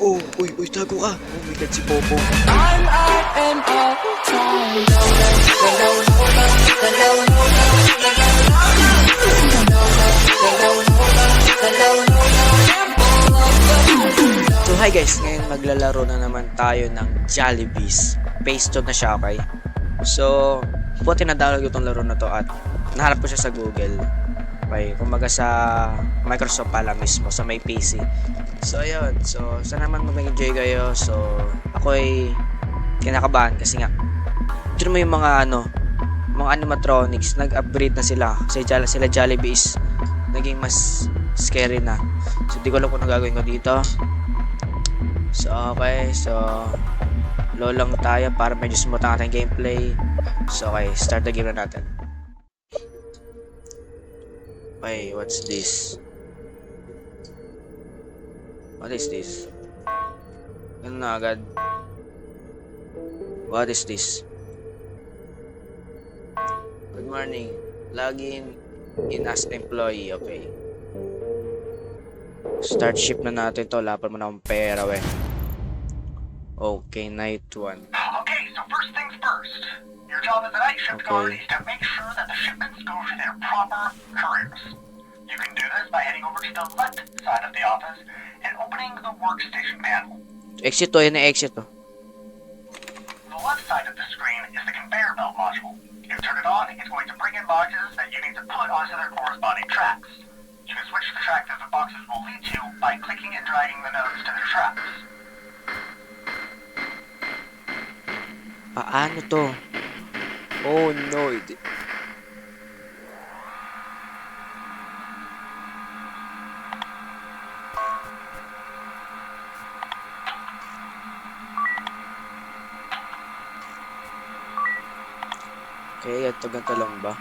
Oh, uy, uy, tago ka. Oh my God, si Popo. I'm up and all time. So hi guys, ngayon maglalaro na naman tayo ng Jollibees. Paste na siya, okay? So, buti na-download ko itong laro na to at nahanap ko siya sa Google. Okay, kumbaga sa Microsoft pala mismo, sa may PC. So ayun, so sana naman mag-enjoy kayo. So, ako ay kinakabahan kasi nga tignan mo yung mga animatronics, nag-upgrade na sila. Kasi sila Jollibees naging mas scary na. So, di ko alam kung ano gagawin ko dito. So, okay. So, low lang tayo para medyo smooth ang ating gameplay. So, okay. Start the game na natin. Okay, what's this? What is this? Ano na agad? What is this? Good morning. Login in as employee. Okay. Start ship na natin to. Lapan mo na akong pera, we. Okay, night 1. Okay, so first things first. Your job as a night shift guard Okay. is to make sure that the shipments go to their proper couriers. You can do this by heading over to the left side of the office and opening the workstation panel. Exit to. Yan na exit to. The left side of the screen is the conveyor belt module. You turn it on, it's going to bring in boxes that you need to put onto their corresponding tracks. You can switch the track that the boxes will lead to by clicking and dragging the nodes to their tracks. Paano to? Oh no. Okay, ganito lang ba?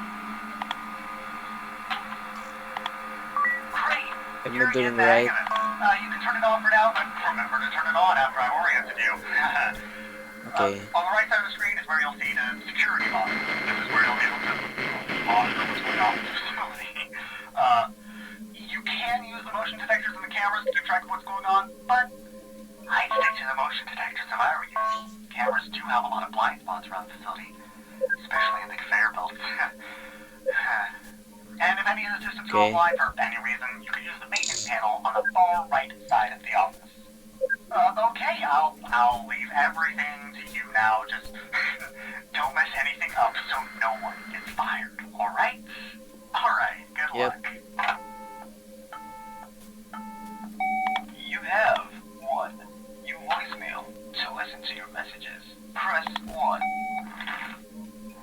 Great. Am I You're doing in the hang right? of it. You can turn it off for now, but remember to turn it on after I oriented you. Okay. On the right side of the screen is where you'll see the security box. This is where you'll be able to monitor what's going on with the facility. You can use the motion detectors and the cameras to keep track of what's going on, but I'd stick to the motion detectors if I were you. Cameras do have a lot of blind spots around the facility, especially in the conveyor belts. And if any of the systems go Okay. offline for any reason, you can use the maintenance panel on the far right side of the office. Okay, I'll leave everything to you now. Just don't mess anything up so no one gets fired, alright? Alright, good Yep. luck. You have one new voicemail. To listen to your messages, press 1.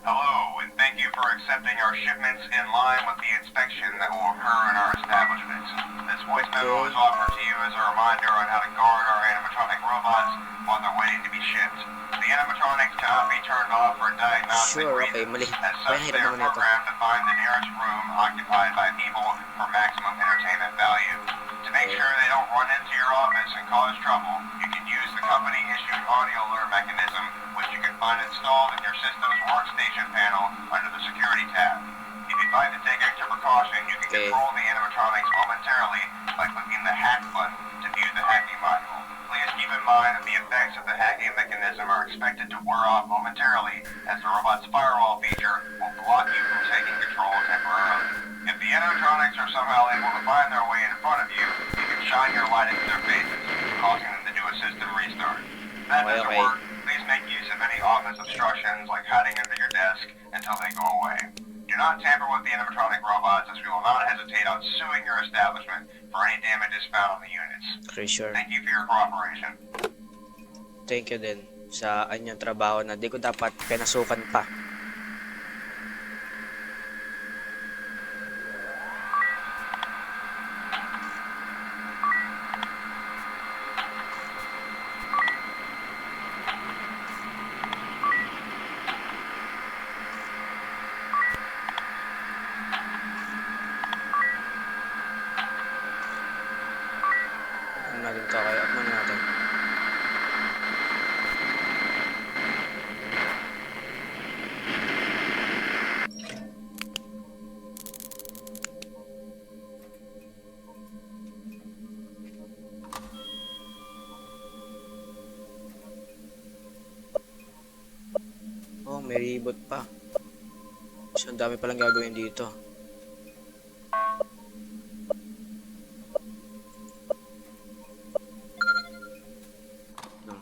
Hello, and thank you for accepting our shipments in line with the inspection that will occur in our establishment. This voice memo is offered to you as a reminder on how to guard our animatronic robots while they're waiting to be shipped. The animatronics cannot be turned off for diagnostic Sure, okay, reasons. mali. As Kaya such, hirap they are naman ito. programmed to find the nearest room occupied by people for maximum entertainment value. To make sure they don't run into your office and cause trouble, you can use the company-issued audio alert mechanism, which you can find installed in your system's workstation panel under the security tab. If you'd like to take extra precaution, you can Okay. control the animatronics momentarily by clicking the hack button to view the hacking module. Please keep in mind that the effects of the hacking mechanism are expected to wear off momentarily, as the robot's firewall feature will block you from taking control temporarily. If the animatronics are somehow able to find their way in front of you, you can shine your light into their faces, causing them to do a system restart. If that doesn't Okay. work, please make use of any office obstructions like hiding under your desk until they go away. Do not tamper with the animatronic robots, as we will not hesitate on suing your establishment for any damages found on the units. Okay, sure. Thank you for your cooperation. Thank you din sa anyong trabaho na di ko dapat pinasukan pa. Ano natin to? Kaya up muna natin. may reboot pa. So, ang dami palang gagawin dito. No.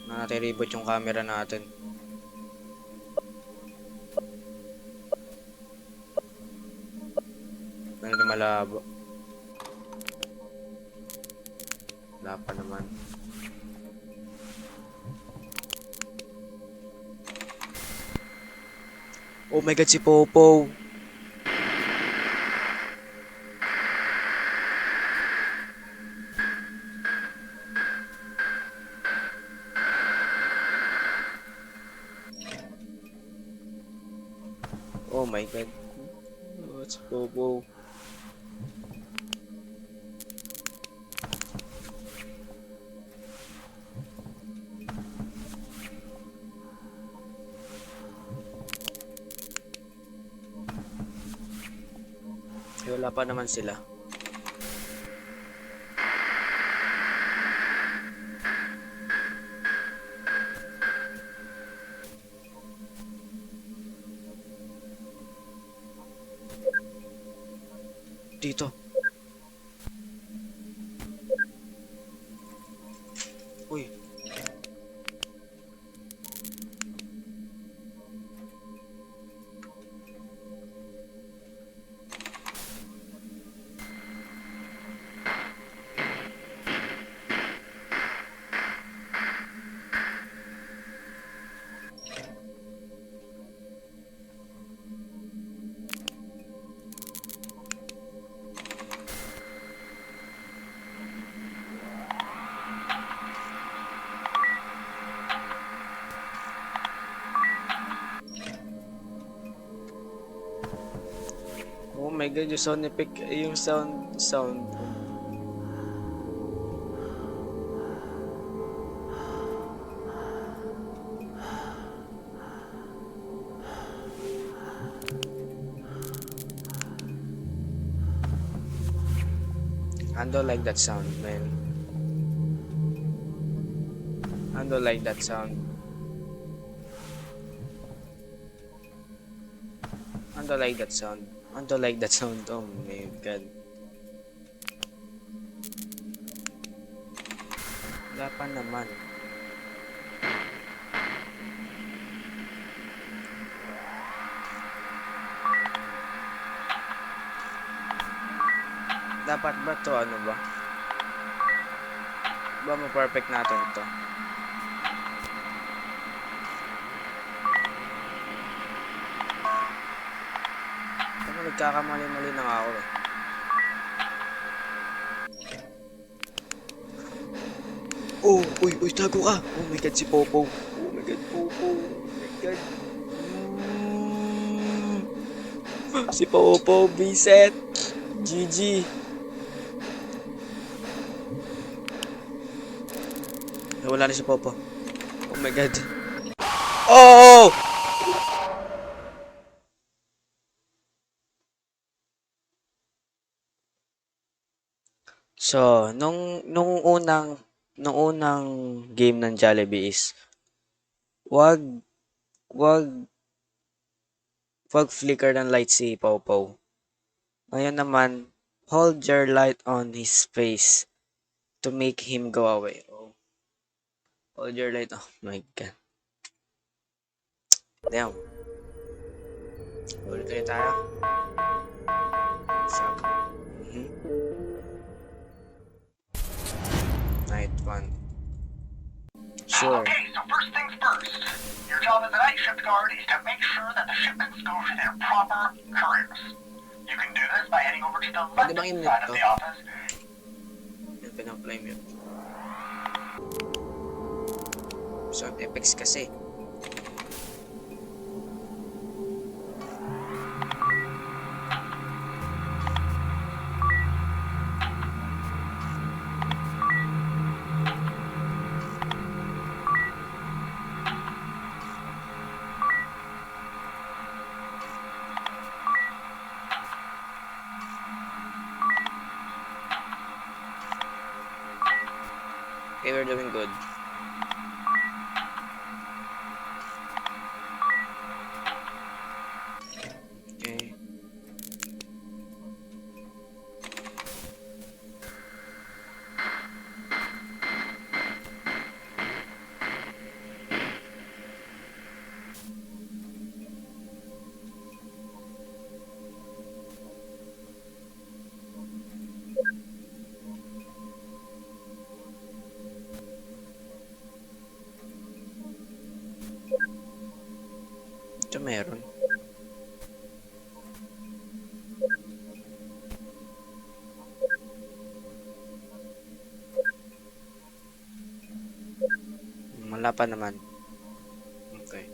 Natin reboot yung camera natin. Ano na malabo. Wala pa naman. Oh my god, si Popo. Oh my god. Oh, it's Popo. Wala pa naman sila. Dito. Uy. Oh my god, yung sound effect, yung sound. I don't like that sound, man. I don't like that sound. I don't like that sound. I don't like that sound. Oh my god. Wala pa naman. Dapat ba to ano ba? Ba ma-perfect natin to? Ano nagkakamali-mali na nga ako eh. Oh, uy, tago ka. Oh my god, si Popo. Oh my god, Popo. Oh my god. Si Popo, Vincent. GG. Wala na si Popo. Oh my god. Oh! So, nung unang game ng Jollibee is wag wag wag flicker ng light si Popo. Ngayon naman, hold your light on his face to make him go away. Oh. Hold your light. Oh my god. Damn. Ulit ulit tayo. Fuck. Night one. Sure. Okay, so first things first. Your job as a night shift guard is to make sure that the shipments go to their proper couriers. You can do this by heading over to the left Pwede bang i-mute side of to? the office. Yung pinaplay mute. Sound effects kasi. Okay, we're doing good. Okay. Ito meron. Wala pa naman. Okay.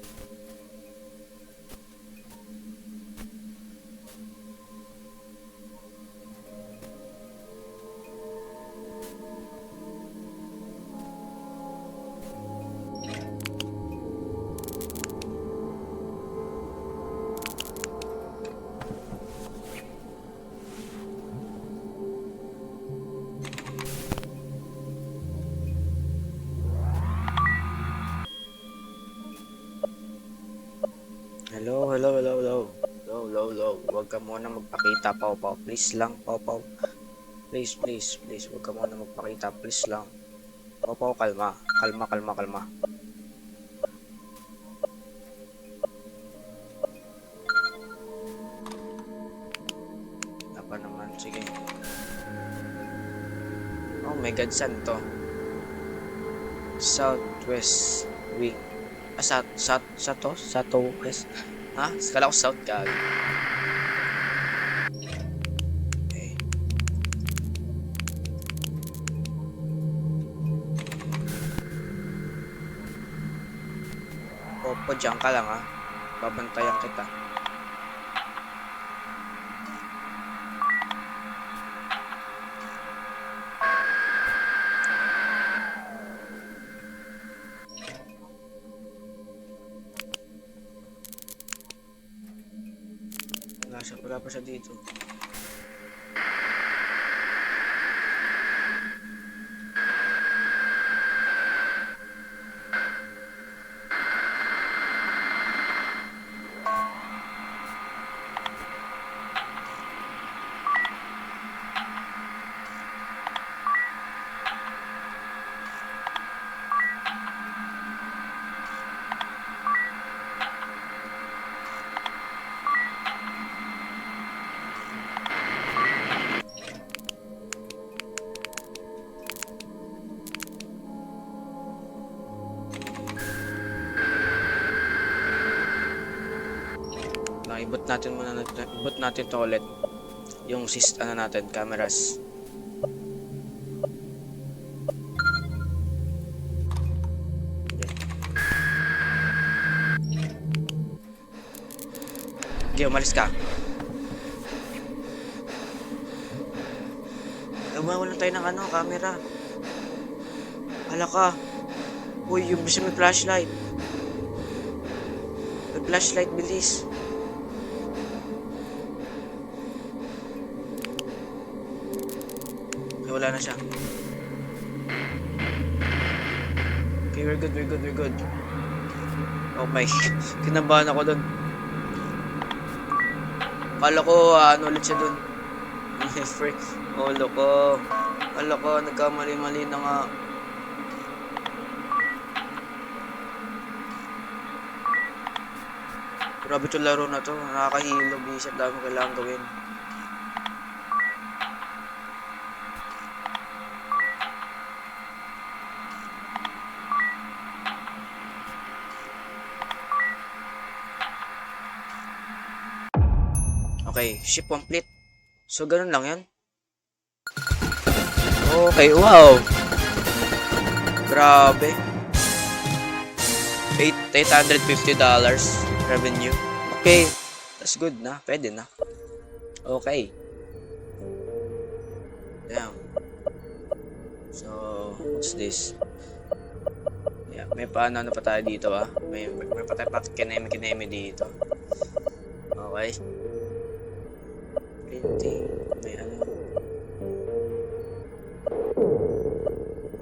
Hello, hello, hello, hello. Hello, hello, hello. Huwag ka muna magpakita, Pau Pau. Please lang, Pau Pau. Please, please, please. Huwag ka muna magpakita. Please lang. Pau Pau, kalma. Kalma, kalma, kalma. Apa naman? Sige. Oh my God, saan to? Southwest wing. Southwest? Ha? Kala ko south ka. Okay. Opo, dyan ka lang ha. Babantayan kita. Wala pa siya dito. Ibot natin muna, ibot natin to ulit yung ano natin, cameras. Okay, umalis ka. Wala tayo ng ano, camera. Hala ka. Uy, yung bisa may flashlight. May flashlight, bilis. Wala na siya. Okay, we're good, we're good, we're good. Oh my, kinabahan ako dun. Kala ko, ano ulit siya dun. Olo ko. Kala ko, nagkamali-mali na nga. Grabe itong laro na to. Nakakahilog. Isip dami kailangan gawin. Okay, ship complete. So, ganun lang yan. Okay, wow. Grabe. $850 revenue. Okay, that's good na. Pwede na. Okay. Damn. So, what's this? Yeah, may paano na pa tayo dito ah. May pa tayo kineme dito. Okay. Printing. May ano.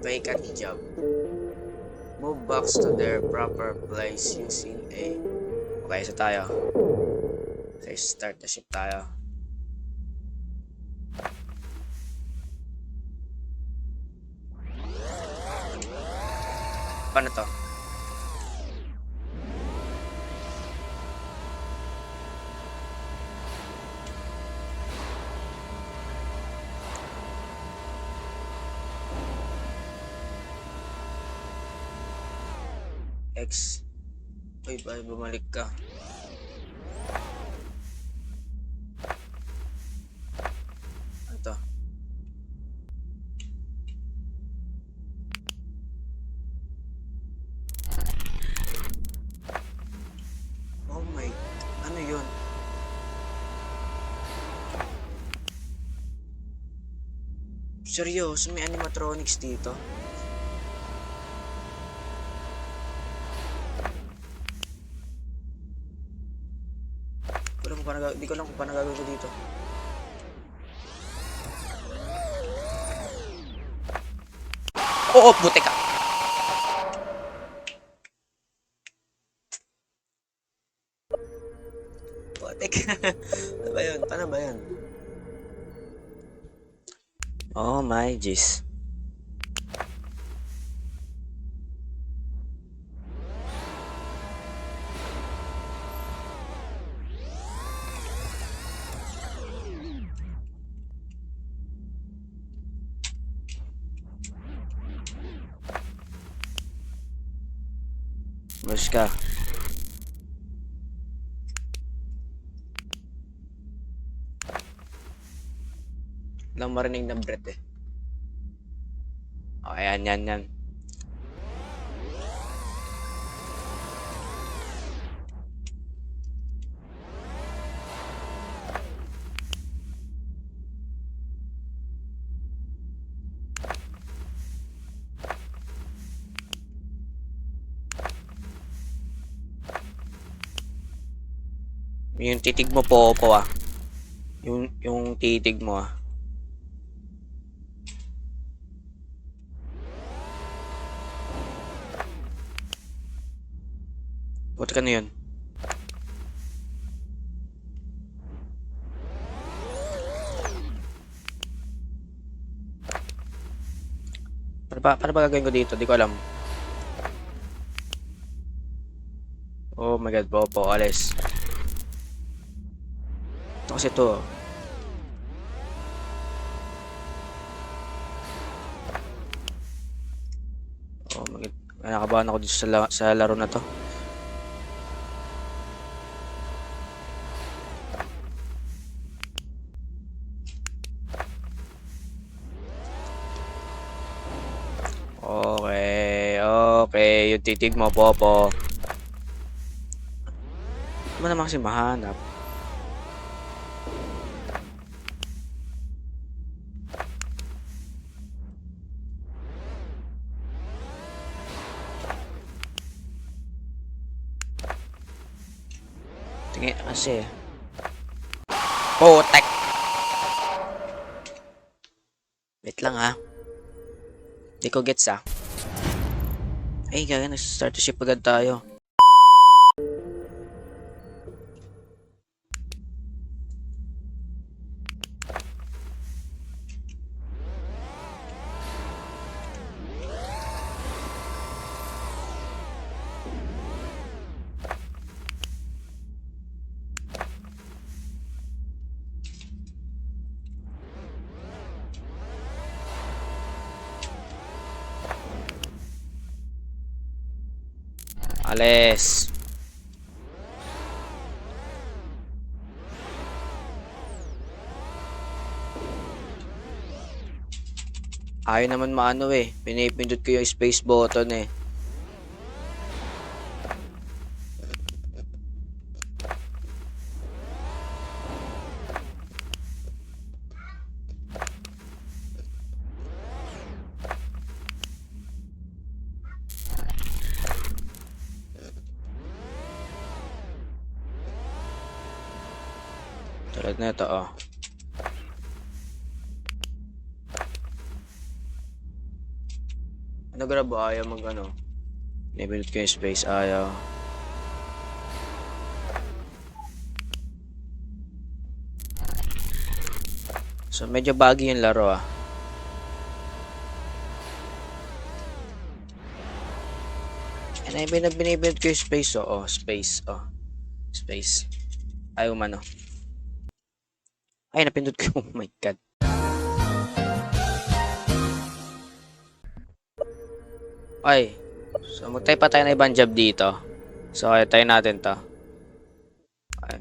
Okay, vacant job. Move box to their proper place using a... Okay, so tayo. Okay, start the ship tayo. Paano to? X. Uy, bumalik ka. Ano to? Oh my, ano yun? Seryoso, may animatronics dito? Hindi ko alam kung paano gagawin ko dito. Oo, buti ka! Buti ka! Ano ba yun? Paano ba yun? Oh my jeez. Bus ka. Lang marinig ng breath eh. Oh, ayan, yan. Yung titig mo po ah. Yung titig mo ah. Buti ka na yun. Paano ba gagawin ko dito? Di ko alam. Oh my god, Popo, alis. Ito kasi ito. Oh my god. Nakabahan ako dito sa laro na to. Okay. Yung titig mo, Popo. Ano naman kasi mahanap? Tingin kasi. Potek! Wait lang ha. Di ko gets ah. Ay, gaga, nag-start to ship agad tayo. Alis. Ayaw naman maano eh. Pinipindot ko yung space button eh. Tulad na ito, oh. Nag-grab ayaw mag ano. Pinipindot ko yung space, ayaw. So, medyo buggy yung laro ah. And I binibindot ko yung space space, space. Ayaw man oh. Ay, napindot ko, oh my god. Ay, so magtay pa tayo na ibang job dito. So, kaya tayo natin to. Ay.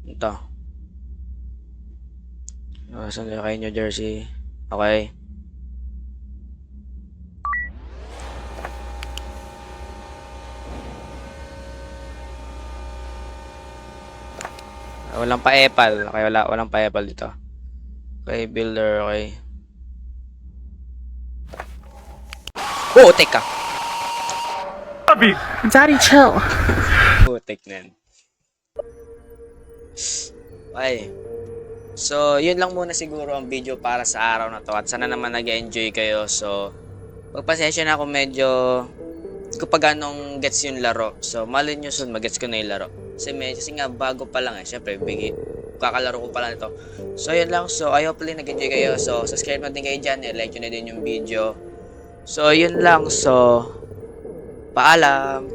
Ito. Saan kayo New Jersey? Okay. Walang pa-epal. Okay, walang pa-epal dito. Okay, builder, okay. Oh, teka. Daddy, chill. Putik na yan. Okay. So, yun lang muna siguro ang video para sa araw na to. At sana naman nag-enjoy kayo. So, pagpasensya na ako medyo hindi ko pa ganong gets yung laro. So, malay nyo soon, mag-gets ko na yung laro. Kasi nga, bago pa lang eh. Siyempre, kakalaro ko pa lang ito. So, yun lang. So, I hope nag-enjoy kayo. So, subscribe na din kayo dyan. I-like nyo na din yung video. So, yun lang. So, paalam.